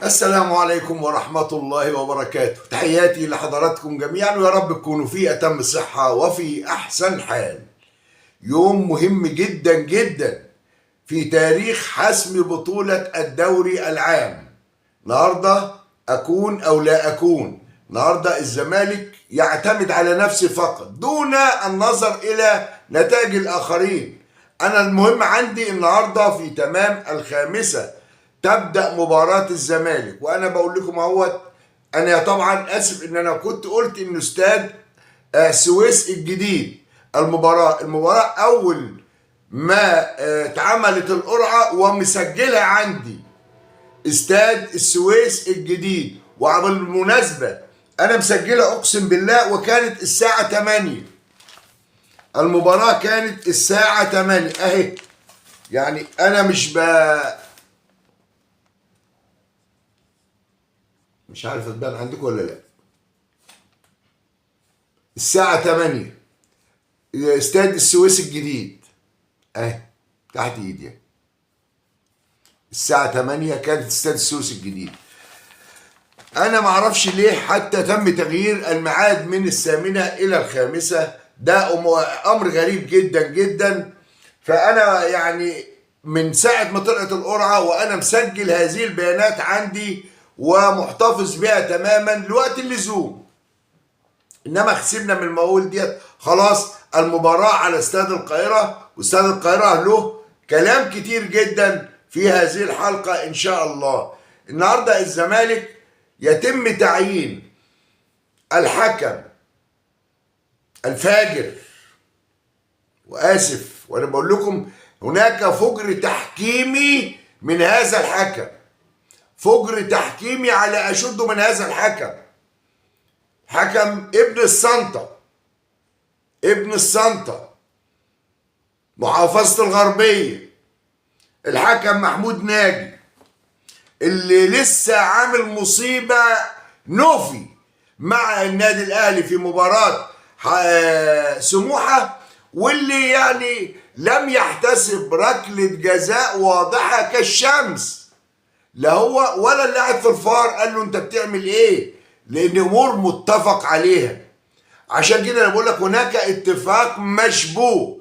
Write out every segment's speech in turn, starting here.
السلام عليكم ورحمة الله وبركاته. تحياتي لحضراتكم جميعا ويا رب تكونوا في أتم صحة وفي أحسن حال. يوم مهم جدا جدا في تاريخ حسم بطولة الدوري العام. النهاردة أكون أو لا أكون، النهاردة الزمالك يعتمد على نفسه فقط دون النظر إلى نتائج الآخرين. أنا المهم عندي النهاردة في تمام 5 تبدأ مباراة الزمالك، وأنا بقول لكم اهوت. أنا طبعا آسف إن أنا كنت قلت إن استاد السويس الجديد المباراة أول ما اتعملت القرعة ومسجلها عندي استاد السويس الجديد، وبالمناسبة أنا مسجلها أقسم بالله، وكانت الساعة 8. المباراة كانت الساعة 8 أهي، يعني أنا مش عارف تبان عندكم ولا لا. الساعة 8 استاد السويس الجديد اهي تحت ايدي. الساعة 8 كانت استاد السويس الجديد. انا معرفش ليه حتى تم تغيير الميعاد من 8 الى 5. ده امر غريب جدا جدا. فانا يعني من ساعة ما طلعت القرعة وانا مسجل هذه البيانات عندي ومحتفظ بها تماما لوقت اللزوم. انما خسرنا من المقاول ديت خلاص. المباراة على استاد القاهرة، واستاد القاهرة له كلام كتير جدا في هذه الحلقة ان شاء الله. النهاردة الزمالك يتم تعيين الحكم الفاجر، وآسف وانا بقول لكم هناك فجر تحكيمي من هذا الحكم، فجر تحكيمي على أشده من هذا الحكم. حكم ابن السنطة محافظة الغربية، الحكم محمود ناجي، اللي لسه عامل مصيبة نوفي مع النادي الأهلي في مباراة سموحة، واللي يعني لم يحتسب ركلة جزاء واضحة كالشمس. لا هو ولا اللي قاعد في الفار قال له انت بتعمل ايه، لان امور متفق عليها. عشان كده انا بقول لك هناك اتفاق مشبوه.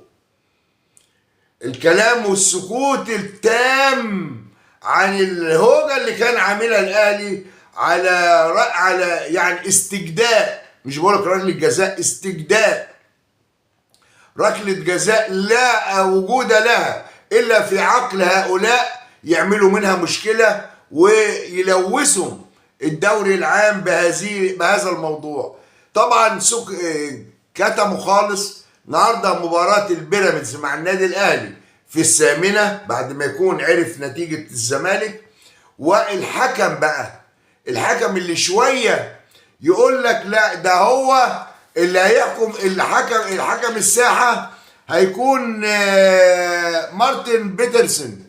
الكلام والسكوت التام عن الهوجه اللي كان عاملها الاهلي على يعني استجداء، مش بقول لك ركله جزاء، استجداء ركله جزاء لا وجود لها الا في عقل هؤلاء، يعملوا منها مشكله ويلوثوا الدوري العام بهذا الموضوع. طبعا كتموا خالص. النهارده مباراه البيراميدز مع النادي الاهلي في 8 بعد ما يكون عرف نتيجه الزمالك. والحكم بقى، الحكم اللي شويه يقول لك لا ده هو اللي هيحكم، الحكم الساحه هيكون مارتن بيترسون،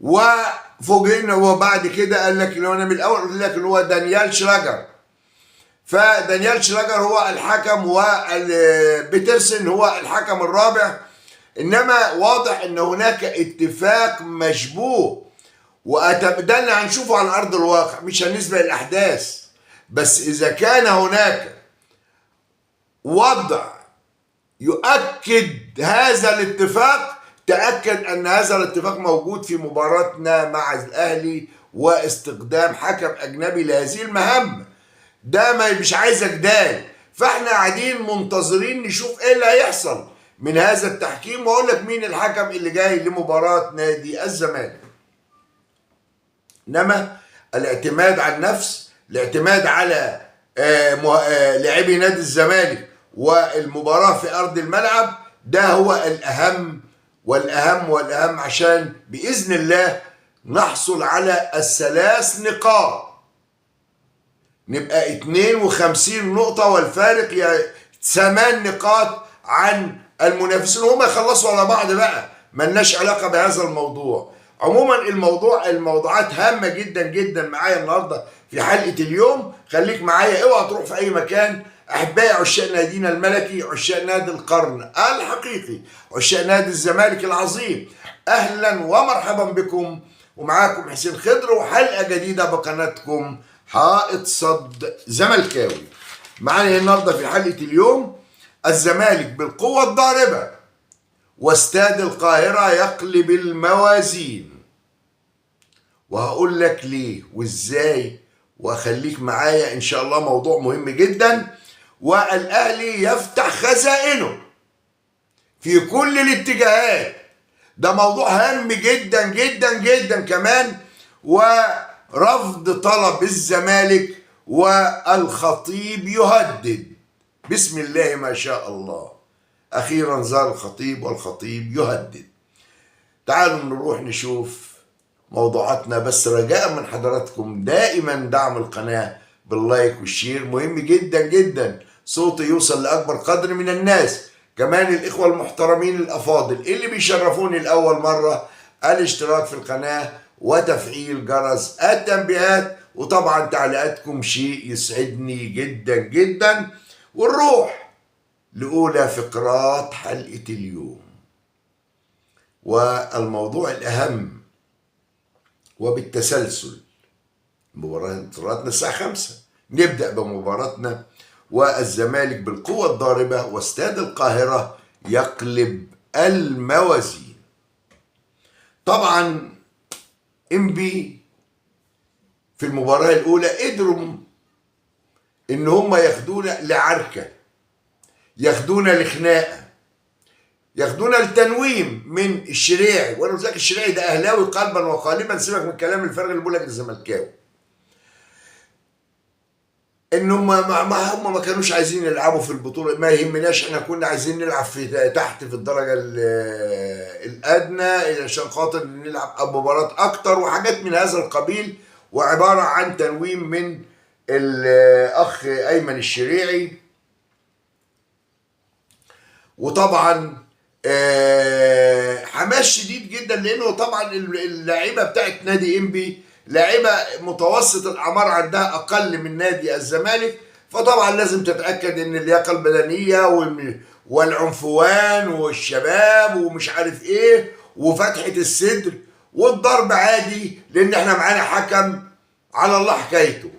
وفوجئنا. وبعد كده قال لك اللي هو انا من الاول قلت لك اللي هو دانيال شراجر. فدانيال شراجر هو الحكم وبيترسون هو الحكم الرابع. انما واضح ان هناك اتفاق مشبوه، وده اللي هنشوفه على ارض الواقع، مش هنسبق الاحداث. بس اذا كان هناك وضع يؤكد هذا الاتفاق، تأكد أن هذا الاتفاق موجود في مباراتنا مع الأهلي واستخدام حكم أجنبي لهذه المهمة. ده مش عايز جدال. فاحنا قاعدين منتظرين نشوف ايه اللي هيحصل من هذا التحكيم، واقول لك مين الحكم اللي جاي لمباراة نادي الزمالك. انما الاعتماد على النفس، الاعتماد على لاعبي نادي الزمالك والمباراة في أرض الملعب، ده هو الأهم والأهم عشان بإذن الله نحصل على ال3 نقاط، نبقى 52 نقطة والفارق 8 نقاط عن المنافسين. هم يخلصوا على بعض بقى، ملناش علاقة بهذا الموضوع. عموما الموضوعات هامة جدا جدا معايا النهاردة في حلقة اليوم. خليك معايا، اوعى تروح في أي مكان. أحبائي عشاق نادينا الملكي، عشاق نادي القرن الحقيقي، عشاق نادي الزمالك العظيم، أهلا ومرحبا بكم ومعاكم حسين خضر وحلقة جديدة بقناتكم حائط صد زملكاوي. معانا النهارده في حلقة اليوم: الزمالك بالقوة الضاربة واستاد القاهرة يقلب الموازين. وهقول لك ليه وازاي، وخليك معايا ان شاء الله، موضوع مهم جدا. والاهلي يفتح خزائنه في كل الاتجاهات، ده موضوع هام جدا جدا جدا كمان. ورفض طلب الزمالك والخطيب يهدد. بسم الله ما شاء الله، اخيرا زار الخطيب والخطيب يهدد. تعالوا نروح نشوف موضوعاتنا، بس رجاء من حضراتكم دائما دعم القناة باللايك والشير، مهم جدا جدا صوتي يوصل لأكبر قدر من الناس. كمان الإخوة المحترمين الأفاضل اللي بيشرفوني لأول مرة، الاشتراك في القناة وتفعيل جرس التنبيهات، وطبعا تعليقاتكم شيء يسعدني جدا جدا. ونروح لأولى فقرات حلقة اليوم والموضوع الأهم وبالتسلسل. مباراتنا الساعة 5، نبدأ بمباراتنا والزمالك بالقوة الضاربة واستاد القاهرة يقلب الموازين. طبعا انبي في المباراة الأولى قدروا إن هم ياخدونا لعركة، ياخدونا لخناقة، ياخدونا التنويم من الشريعي. وانا قلت لك الشريعي ده اهلاوي قلبا وقالبا، سيبك من الكلام الفارغ اللي بيقول لك الزملكاوي. انهم هم ما كانوش عايزين يلعبوا في البطوله، ما يهمناش، احنا كنا عايزين نلعب في تحت في الدرجه الادنى عشان خاطر نلعب مباراه اكتر وحاجات من هذا القبيل، وعباره عن تنويم من الاخ ايمن الشريعي. وطبعا حماس شديد جدا، لانه طبعا اللاعيبه بتاعت نادي انبي لاعيبه متوسط الاعمار، عندها اقل من نادي الزمالك، فطبعا لازم تتاكد ان اللياقه البدنيه والعنفوان والشباب ومش عارف ايه وفتحه الصدر والضرب عادي، لان احنا معانا حكم على الله حكايته.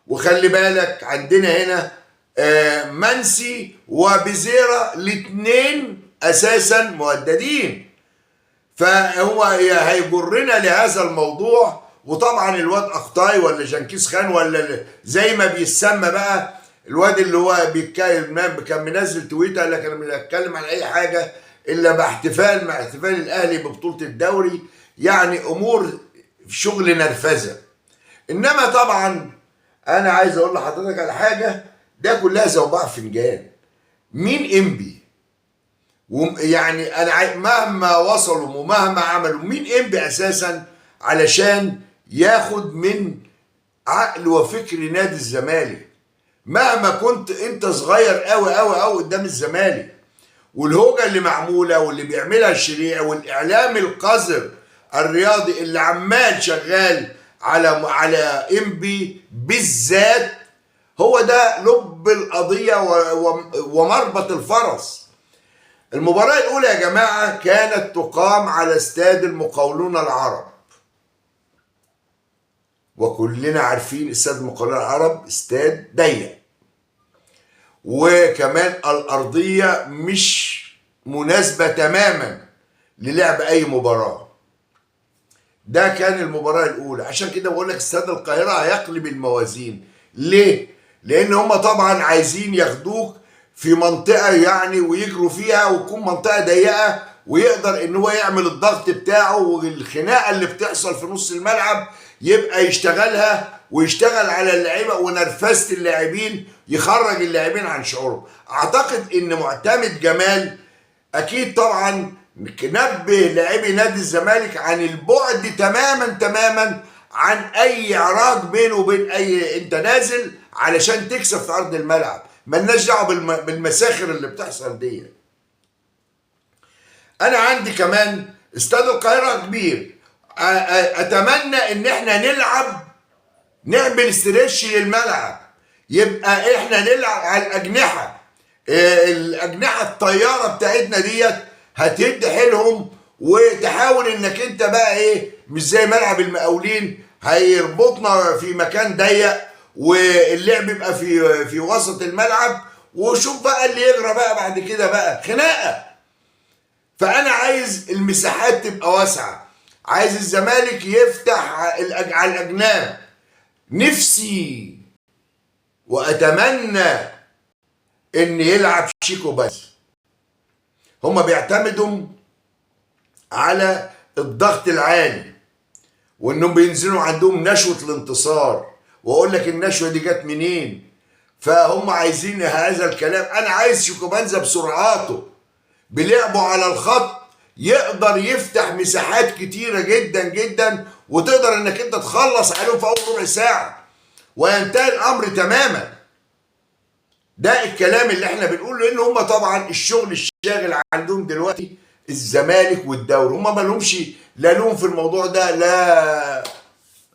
وخلي بالك عندنا هنا منسي وبزيرة الاثنين اساسا مهددين، فهو هيجرنا لهذا الموضوع. وطبعا الواد اخطاي ولا جنكيز خان ولا زي ما بيسمى بقى، الواد اللي هو كان منزل تويتر قال لك انا مش هتكلم عن اي حاجه الا باحتفال مع احتفال الاهلي ببطوله الدوري، يعني امور شغل نرفزه. انما طبعا انا عايز اقول لحضرتك على حاجه، ده كلها زوبعة فنجان. مين انبي؟ يعني انا مهما وصلوا ومهما عملوا، مين انبي اساسا علشان ياخد من عقل وفكر نادي الزمالك؟ مهما كنت انت صغير قوي قوي قوي قدام الزمالك، والهوجه اللي معموله واللي بيعملها الشريعي والاعلام القذر الرياضي اللي عمال شغال على انبي بالذات، هو ده لب القضية ومربط الفرس. المباراة الأولى يا جماعة كانت تقام على استاد المقاولون العرب، وكلنا عارفين استاد المقاولون العرب استاد ضيق، وكمان الأرضية مش مناسبة تماما للعب أي مباراة. ده كان المباراة الأولى، عشان كده بقول لك استاد القاهرة هيقلب الموازين. ليه؟ لان هم طبعا عايزين ياخدوك في منطقه يعني ويجروا فيها، وتكون منطقه ضيقه ويقدر ان هو يعمل الضغط بتاعه، والخناقه اللي بتحصل في نص الملعب يبقى يشتغلها ويشتغل على اللعيبه ونرفزه اللاعبين، يخرج اللاعبين عن شعورهم. اعتقد ان معتمد جمال اكيد طبعا نبه لاعبي نادي الزمالك عن البعد تماما تماما عن اي عراك بينه وبين اي انت نازل علشان تكسب في ارض الملعب. ملناش دعوه بالمساخر اللي بتحصل دي. انا عندي كمان استاد القاهره كبير، اتمنى ان احنا نعمل استريتش للملعب، يبقى احنا نلعب على الاجنحه. الاجنحه الطياره بتاعتنا ديت هتدي حيلهم، وتحاول انك انت بقى ايه مش زي ملعب المقاولين هيربطنا في مكان ضيق واللعب يبقى في وسط الملعب، وشوف بقى اللي يجرى بقى بعد كده بقى خناقه. فانا عايز المساحات تبقى واسعه، عايز الزمالك يفتح على الاجناب. نفسي واتمنى ان يلعب شيكو بس. هما بيعتمدوا على الضغط العالي وانهم بينزلوا عندهم نشوة الانتصار، واقول لك النشوة دي جت منين. فهم عايزين هذا الكلام. انا عايز شيكوبانزا بسرعاته بلعبه على الخط يقدر يفتح مساحات كتيرة جدا جدا، وتقدر انك انت تخلص عليهم في اول ربع ساعة وينتهي الامر تماما. ده الكلام اللي احنا بنقوله، لان هم طبعا الشغل الشاغل عندهم دلوقتي الزمالك والدوري. هم ما لهمش لا لهم في الموضوع ده لا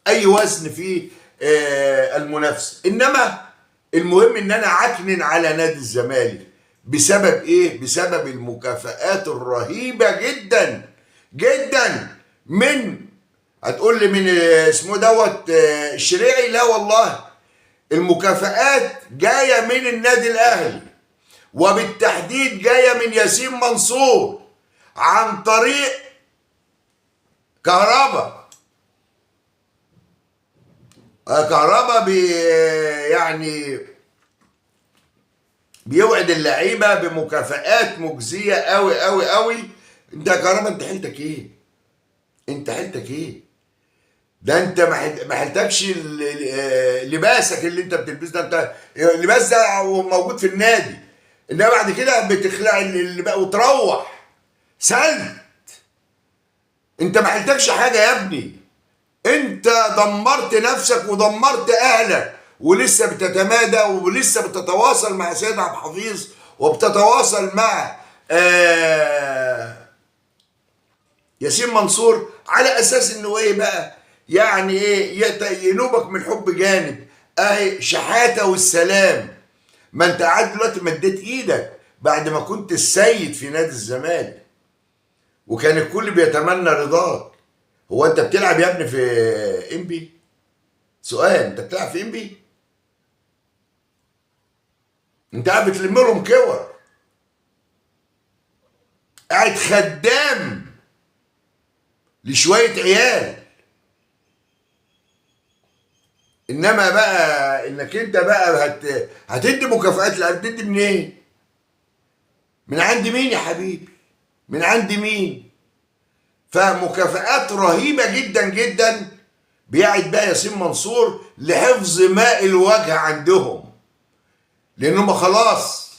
اي وزن في المنافسه. انما المهم ان انا عكنن على نادي الزمالك بسبب ايه؟ بسبب المكافآت الرهيبه جدا جدا. من هتقول لي من اسمه دوت الشريعي؟ لا والله، المكافآت جايه من النادي الاهلي، وبالتحديد جايه من ياسين منصور عن طريق كهربا. كهربا يعني بيوعد اللعيبه بمكافآت مجزيه قوي قوي قوي. انت يا كهربا انت حيلتك ايه؟ انت حيلتك ايه؟ ده انت ما حيلتكش لباسك اللي انت بتلبسه ده. انت اللباس ده موجود في النادي، انما بعد كده بتخلع اللي وتروح سلت. انت ما حيلتكش حاجه يا ابني. انت دمرت نفسك ودمرت اهلك، ولسه بتتمادى ولسه بتتواصل مع سيد عبد الحفيظ وبتتواصل مع ياسين منصور على اساس انه ايه بقى؟ يعني ايه ينوبك من الحب جانب. اهي شحاته والسلام. ما انت قاعد دلوقتي مديت ايدك بعد ما كنت السيد في نادي الزمالك وكان الكل بيتمنى رضاك. هو انت بتلعب يا ابني في انبي؟ سؤال، انت بتلعب في انبي؟ انت قاعد بتلم لهم كور، قاعد خدام لشويه عيال. انما بقى انك انت بقى هتدي مكافآت، لا هتدي منين؟ إيه؟ من عند مين يا حبيبي؟ من عند مين؟ فمكافآت رهيبه جدا جدا بيعد بقى ياسين منصور لحفظ ماء الوجه عندهم، لانهم خلاص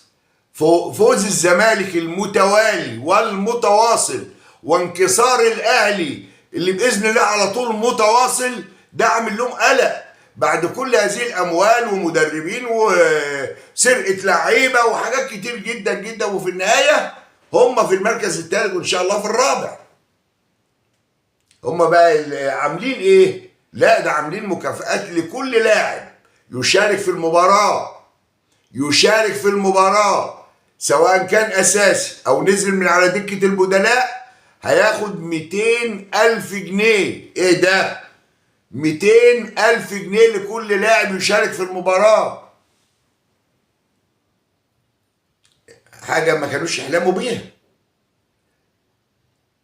فوز الزمالك المتوالي والمتواصل وانكسار الاهلي اللي باذن الله على طول متواصل ده عامل لهم قلق بعد كل هذه الاموال ومدربين وسرقه لعيبه وحاجات كتير جدا جدا. وفي النهايه هم في المركز الثالث وان شاء الله في الرابع. هم بقى عاملين ايه؟ لا ده عاملين مكافآت لكل لاعب يشارك في المباراه، يشارك في المباراه سواء كان اساسي او نزل من على دكه البدلاء هياخد 200,000 جنيه. ايه ده؟ 200,000 جنيه لكل لاعب يشارك في المباراه. حاجه ما كانوش يحلموا بيها.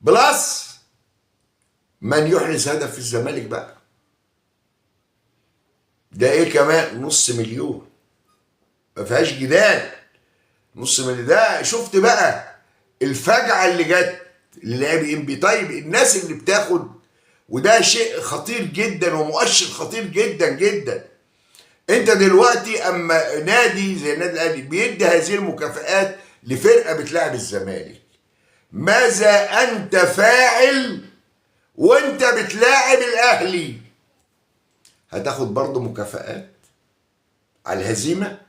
بلس من يحرز هدف في الزمالك بقى ده ايه كمان؟ $500,000. ما فيهاش جدال. $500,000 ده. شفت بقى الفجعه اللي جت للاعبي انبي؟ طيب الناس اللي بتاخد، وده شيء خطير جدا ومؤشر خطير جدا جدا. انت دلوقتي اما نادي زي النادي الاهلي بيدي هذه المكافآت لفرقه بتلاعب الزمالك، ماذا انت فاعل وانت بتلاعب الاهلي؟ هتاخد برضه مكافآت على الهزيمه؟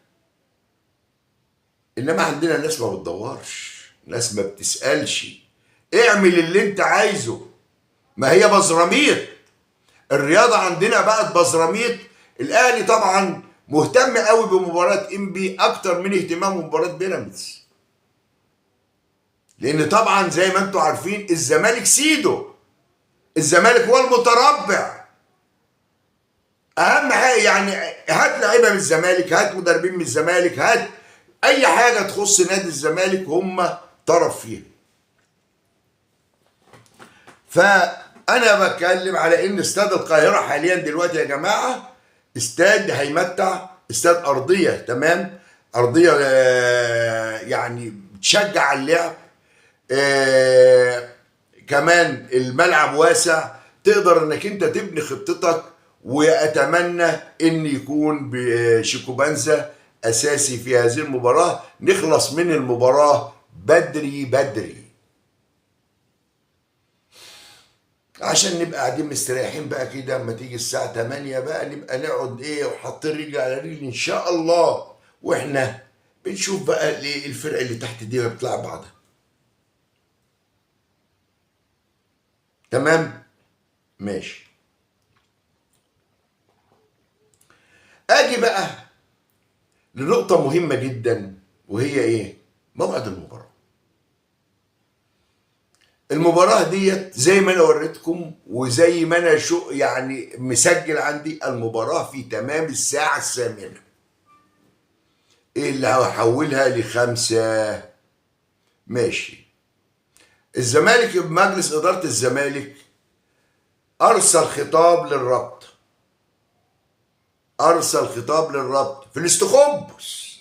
انما عندنا ناس ما بتدورش، ناس ما بتسالش. اعمل اللي انت عايزه. ما هي بزراميط. الرياضه عندنا بقت بزراميط. الاهلي طبعا مهتم قوي بمباراه انبي اكتر من اهتمامه بمباراه بيراميدز، لان طبعا زي ما انتم عارفين الزمالك سيده. الزمالك هو المتربع. اهم حاجه يعني هات لعيبه من الزمالك، هات مدربين من الزمالك، هات اي حاجه تخص نادي الزمالك هم طرف فيها. فانا بتكلم على ان استاد القاهره حاليا دلوقتي يا جماعه استاد هيمتع، استاد ارضيه، تمام، ارضيه يعني بتشجع على اللعب. كمان الملعب واسع، تقدر انك انت تبني خطتك. واتمنى ان يكون شيكوبانزا اساسي في هذه المباراه، نخلص من المباراه بدري بدري عشان نبقى قاعدين مستريحين بقى كده. اما تيجي الساعه 8 بقى نبقى نقعد ايه وحاطين رجل على رجل ان شاء الله، واحنا بنشوف بقى الفرقه اللي تحت دي بتلعب بعضها. تمام، ماشي. اجي بقى لنقطة مهمة جدا، وهي ايه؟ موعد المباراة. المباراة ديت زي ما انا وريتكم وزي ما انا شو يعني مسجل عندي، المباراة في تمام الساعة 8. ايه اللي هحولها ل5؟ ماشي. الزمالك بمجلس إدارة الزمالك أرسل خطاب للربط، أرسل خطاب للربط في الاستخبص.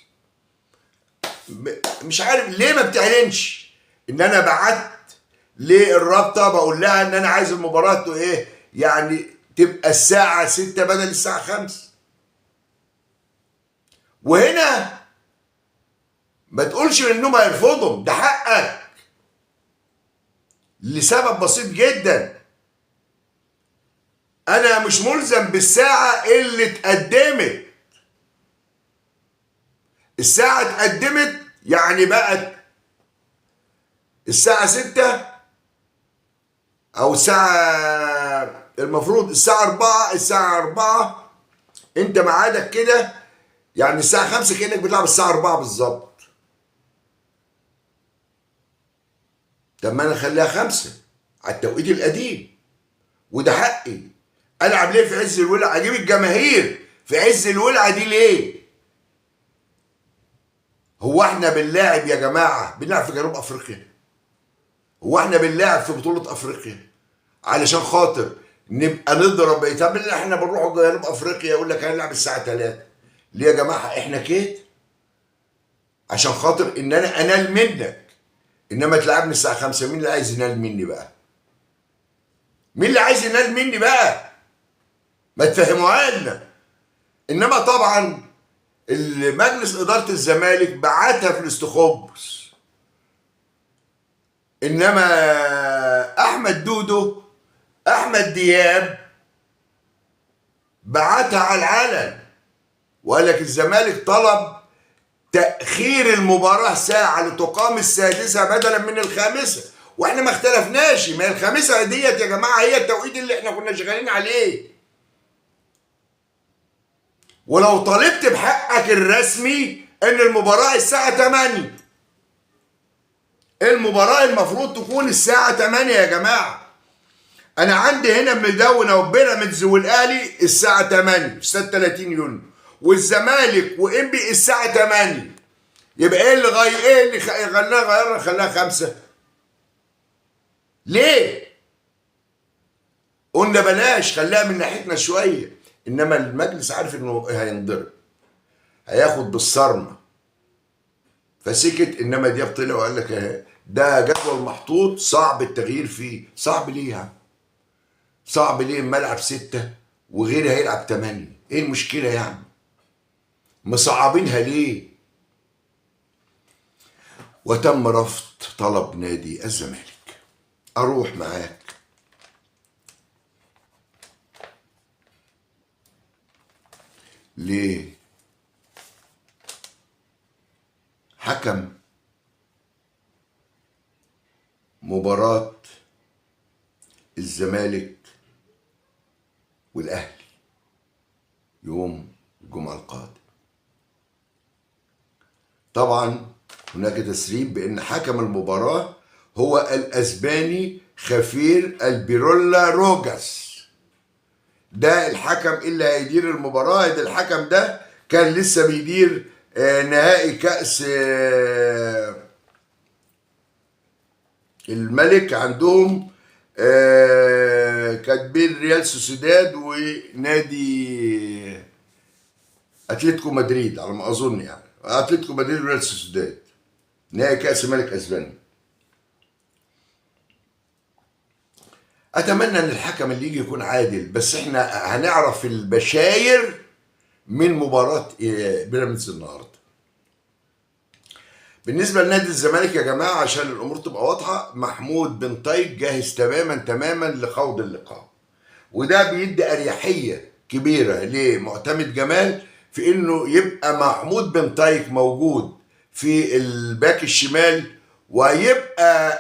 مش عارف ليه ما بتعلنش ان انا بعت للرابطه بقول لها ان انا عايز المباراه ايه يعني تبقى الساعه 6 بدل الساعه 5. وهنا ما تقولش انهم هيرفضهم، ده حقك لسبب بسيط جدا. انا مش ملزم بالساعه اللي اتقدمت. الساعه اتقدمت يعني بقت الساعه 6 او الساعه، المفروض الساعه 4. الساعه 4 انت ميعادك كده يعني الساعه 5 كانك بتلعب الساعه 4 بالظبط. طب ما انا اخليها 5 على التوقيت القديم، وده حقي. العب ليه في عز الولعه؟ اجيب الجماهير في عز الولعه دي ليه؟ هو احنا بنلاعب يا جماعه بنلعب في جنوب افريقيا؟ هو احنا بنلاعب في بطوله افريقيا علشان خاطر نبقى نضرب؟ طب احنا بنروح جنوب افريقيا يقول لك هنلعب الساعه 3. ليه يا جماعه احنا كده؟ عشان خاطر ان انا انال منك. انما تلعبني الساعه 5، مين اللي عايز ينال مني بقى؟ مين اللي عايز ينال مني بقى؟ ما تفهموها لنا. انما طبعا مجلس اداره الزمالك بعتها في الاستخبص. انما احمد دودو، احمد دياب بعتها على العلن وقال لك الزمالك طلب تأخير المباراة ساعة لتقام السادسة بدلا من الخامسة. واحنا ما اختلفناش، ما هي الخامسة ديت يا جماعة هي التوقيت اللي احنا كنا شغالين عليه. ولو طالبت بحقك الرسمي ان المباراة الساعة 8، المباراة المفروض تكون الساعة 8 يا جماعة. انا عندي هنا مدونة وبيراميدز والاهلي الساعة 8 في استاد 30 يونيو، والزمالك وانبي الساعة 8. يبقى ايه اللي خلاها 5؟ ليه؟ قلنا بلاش، خليها من ناحيتنا شويه. انما المجلس عارف انه هينضرب، هياخد بالصرمه، فسكت. انما دياب طلع وقال لك ده جدول محطوط صعب التغيير فيه. صعب ليه يا عم؟ صعب ليه؟ الملعب 6 وغيري هيلعب 8، ايه المشكله يعني؟ مصعبينها ليه؟ وتم رفض طلب نادي الزمالك. اروح معاك لحكم مباراة الزمالك والأهلي يوم الجمعة القادم. طبعا هناك تسريب بأن حكم المباراة هو الأسباني خفير البيرولا روجاس. ده الحكم اللي هيدير المباراة. ده الحكم ده كان لسه بيدير نهائي كأس الملك عندهم، كاتبين ريال سوسيداد ونادي اتلتيكو مدريد على ما اظن، يعني اتلتيكو مدريد وريال سوسيداد، نهائي كأس الملك اسبانيا. اتمنى ان الحكم اللي يجي يكون عادل، بس احنا هنعرف البشاير من مباراة بيراميدز النهارده. بالنسبة لنادي الزمالك يا جماعة عشان الامور تبقى واضحة، محمود بن طيب جاهز تماما لخوض اللقاء، وده بيدي اريحية كبيرة لمعتمد جمال في انه يبقى محمود بن طيب موجود في الباك الشمال، ويبقى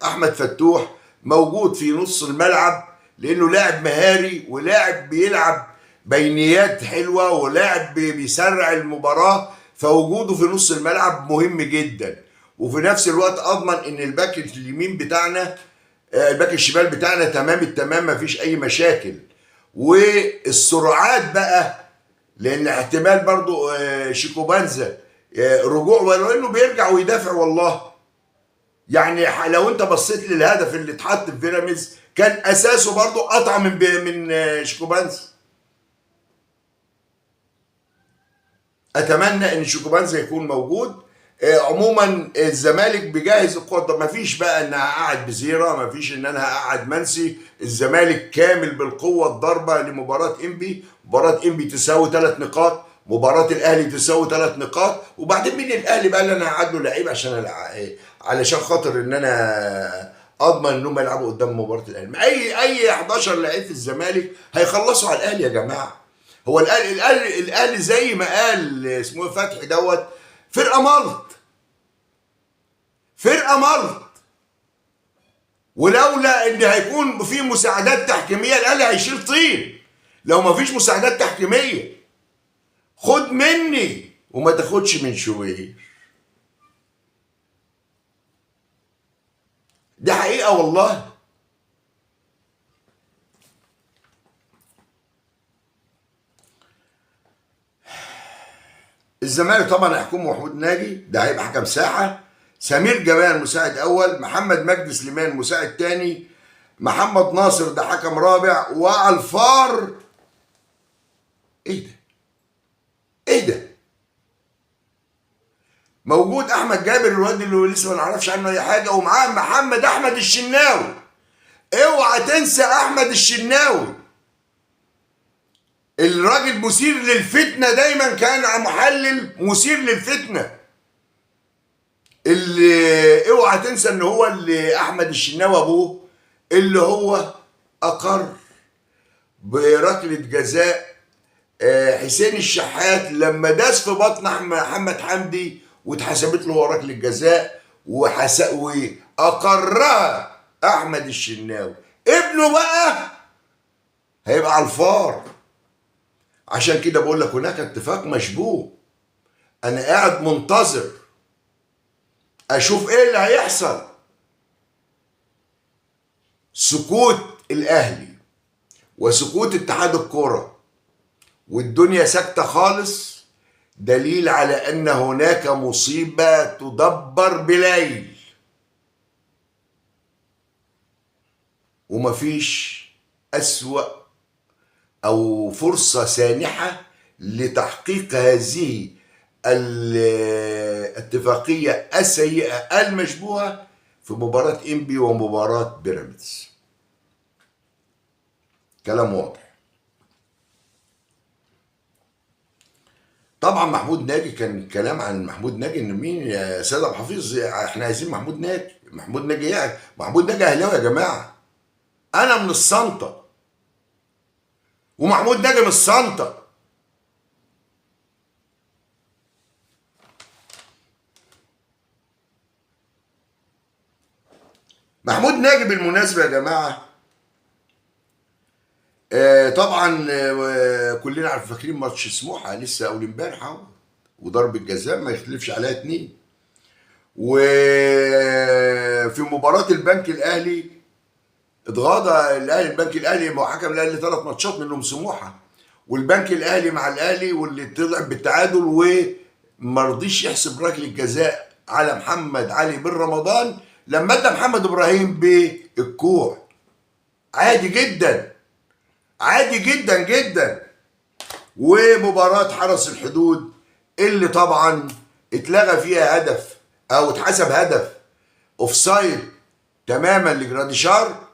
احمد فتوح موجود في نص الملعب، لانه لاعب مهاري ولاعب بيلعب بينيات حلوه ولاعب بيسرع المباراه، فوجوده في نص الملعب مهم جدا. وفي نفس الوقت اضمن ان الباك اليمين بتاعنا الباك الشمال بتاعنا تمام التمام، مفيش اي مشاكل. والسرعات بقى، لان احتمال برضو شيكوبانزا رجوع، ولو انه بيرجع ويدافع والله. يعني لو انت بصيت للهدف اللي اتحط في بيراميدز كان اساسه برضو قطع من شيكوبانزا. اتمنى ان شيكوبانزا يكون موجود. عموما الزمالك بيجهز القوه، ما فيش بقى ان هقعد بزيره، ما فيش ان انا هقعد منسي. الزمالك كامل بالقوه الضاربه لمباراه انبي. مباراه انبي تساوي 3 نقاط، مباراه الاهلي تساوي 3 نقاط، وبعدين مين الاهلي بقى اللي انا هقعد له لعيب علشان خاطر ان انا اضمن ان هم يلعبوا قدام مباراه الاهلي. اي 11 لعيب في الزمالك هيخلصوا على الاهلي يا جماعه. هو الاهلي زي ما قال اسمه فتحي دوت فرقه ملط، فرقه ملط. ولولا ان هيكون في مساعدات تحكيميه الاهلي هيشيل طين. لو ما فيش مساعدات تحكيميه خد مني وما تاخدش من شويه، دي حقيقه والله. الزمالك طبعا هيحكمه محمود ناجي، ده هيبقى حكم ساحه. سمير جمال مساعد اول، محمد مجدي سليمان مساعد تاني، محمد ناصر ده حكم رابع، والفار ايه ده؟ ايه ده؟ موجود احمد جابر الواد اللي لسه ما نعرفش عنه اي حاجه، ومعاه محمد احمد الشناوي. اوعى تنسى احمد الشناوي، الراجل مثير للفتنه، دايما كان محلل مثير للفتنه. اللي اوعى تنسى ان هو اللي احمد الشناوي ابوه اللي هو اقر بركله جزاء حسين الشحات لما داس في بطن محمد حمدي، واتحسبت له هو ركله جزاء، واقرها احمد الشناوي. ابنه بقى هيبقى على الفار. عشان كده بقول لك هناك اتفاق مشبوه. انا قاعد منتظر اشوف ايه اللي هيحصل. سكوت الاهلي وسكوت اتحاد الكرة والدنيا ساكتة خالص دليل على ان هناك مصيبة تدبر بليل، ومفيش اسوأ او فرصة سانحة لتحقيق هذه الاتفاقية السيئة المشبوهة في مباراة انبي ومباراة بيراميدز. كلام واضح. طبعا محمود ناجي، كان الكلام عن محمود ناجي ان مين يا سيد ابو حفيظ احنا عايزين محمود ناجي. محمود ناجي يعني محمود ناجي اهلاوي يا جماعه، انا من الصنطه ومحمود ناجي من الصنطه. محمود ناجي بالمناسبه يا جماعه طبعا كلنا عارفين فاكرين ماتش سموحه لسه اول امبارح اهو، وضرب الجزاء ما يختلفش عليها اتنين. وفي مباراة البنك الأهلي اتغاضى الأهلي، البنك الأهلي، ما هو حكم الأهلي 3 ماتشات منهم سموحة، والبنك الأهلي مع الأهلي واللي طلع بالتعادل، وما رضيش يحسب ركلة الجزاء على محمد علي بن رمضان لما ادى محمد إبراهيم بالكوع. عادي جدا، عادي جدا جدا. ومباراة حرس الحدود اللي طبعا اتلغى فيها هدف او اتحسب هدف اوفسايد تماما لجراديشار،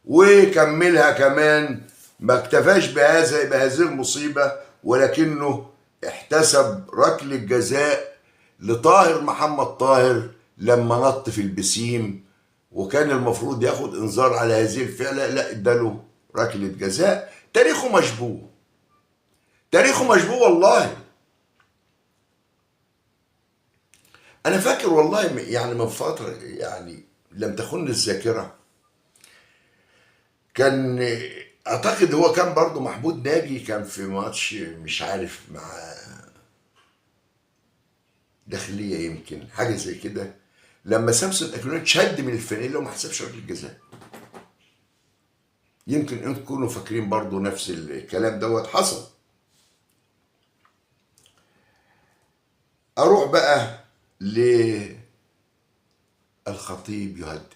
وكملها كمان، ما اكتفاش بهذه المصيبة، ولكنه احتسب ركلة جزاء لطاهر محمد طاهر لما نط في البسيم، وكان المفروض ياخد انذار على هذه الفعلة، لا اداله ركلة جزاء. تاريخه مشبوه، تاريخه مشبوه والله. انا فاكر والله يعني من فترة، يعني لم تخن الذاكرة، كان اعتقد هو كان برضو محمود ناجي كان في ماتش مش عارف مع داخلية يمكن حاجة زي كده، لما سامسون اكينوني شد من الفانيلا وما حسبش ركلة الجزاء. يمكن انتم تكونوا فاكرين برضو نفس الكلام دوت حصل. اروح بقى للخطيب يهدد.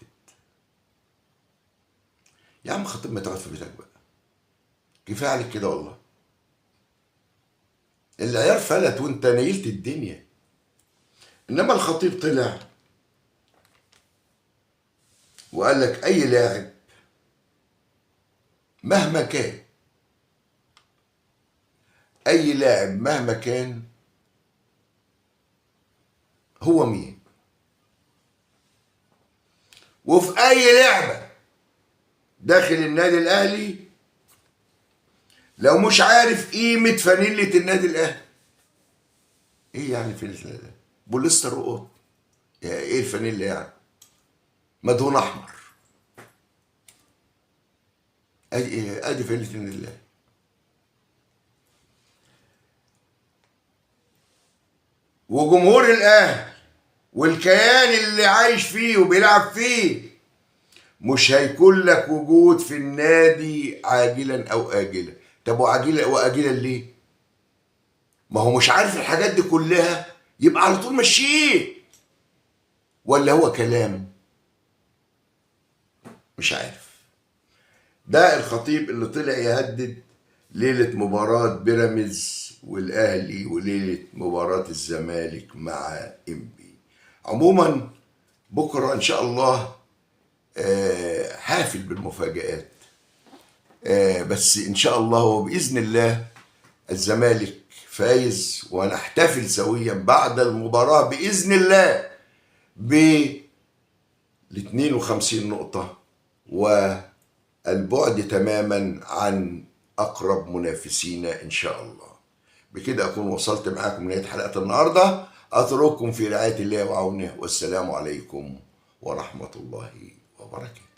يا عم خطيب ما تقعد في بيتك بقى، كفايه عليك كده والله. العيار فلت وانت نيلت الدنيا. انما الخطيب طلع وقال لك اي لاعب مهما كان، اي لاعب مهما كان هو مين، وفي اي لعبه داخل النادي الاهلي لو مش عارف قيمه فانيله النادي الاهلي. ايه يعني فانيله النادي الاهلي؟ بوليستر رقاط، يعني ايه الفانيله يعني؟ مدهون احمر. ادي فانيله النادي الاهلي. وجمهور الاهلي والكيان اللي عايش فيه وبيلعب فيه مش هيكون لك وجود في النادي عاجلا او اجلا. طب واجلا ليه؟ ما هو مش عارف الحاجات دي كلها، يبقى على طول مشيه، ولا هو كلام؟ مش عارف. ده الخطيب اللي طلع يهدد ليلة مباراة بيراميدز والاهلي وليلة مباراة الزمالك مع انبي. عموما بكرة ان شاء الله حافل بالمفاجآت، بس ان شاء الله وباذن الله الزمالك فايز، ونحتفل سويا بعد المباراة باذن الله بال 52 نقطة، والبعد تماما عن اقرب منافسينا ان شاء الله. بكده اكون وصلت معاكم لنهاية حلقة النهارده. اترككم في رعاية الله وعونه، والسلام عليكم ورحمة الله وبركاته.